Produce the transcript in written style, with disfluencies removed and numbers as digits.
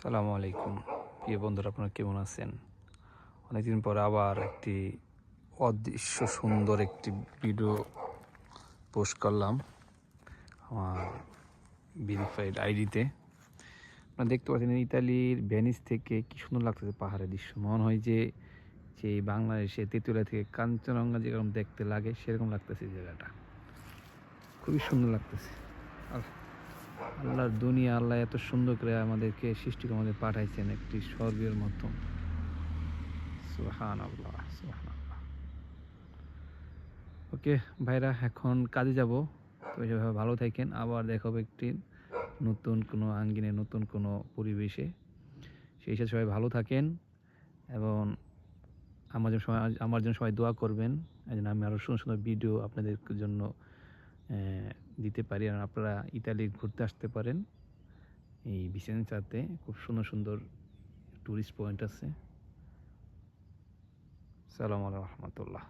সালামু আলাইকুম প্রিয় বন্ধুরা, আপনারা কেমন আছেন? অনেকদিন পর আবার একটি অদৃশ্য সুন্দর একটি ভিডিও পোস্ট করলাম আমার ভেরিফাইড আইডিতে। আপনারা দেখতে পাচ্ছেন ইতালির ভেনিস থেকে কি সুন্দর লাগতেছে পাহাড়ের দৃশ্য। মনে হয় যে বাংলাদেশে তেঁতুলিয়া থেকে কাঞ্চনজঙ্ঘা যেরকম দেখতে লাগে সেরকম লাগতেছে জায়গাটা, খুবই সুন্দর লাগতেছে। আর আল্লাহর দুনিয়া, আল্লাহ এত সুন্দর করে আমাদেরকে সৃষ্টি করে আমাদের পাঠাইছেন একটি স্বর্গের মতো। সুবহানাল্লাহ, সুবহানাল্লাহ। ওকে ভাইরা, এখন কাজে যাব। তো সেভাবে ভালো থাকেন, আবার দেখা হবে একটি নতুন কোনো আঙ্গিনে, নতুন কোনো পরিবেশে। সেই সাথে সবাই ভালো থাকেন এবং আমার জন্য সবাই দোয়া করবেন, যেন আমি আরও সুন্দর সুন্দর ভিডিও আপনাদের জন্য দিতে পারি। আর আপনারা ইতালি ঘুরতে আসতে পারেন। এই ভিসেন্সাতে খুব সুন্দর সুন্দর টুরিস্ট পয়েন্ট আছে। সালাম আলাইকুম রহমতুল্লাহ।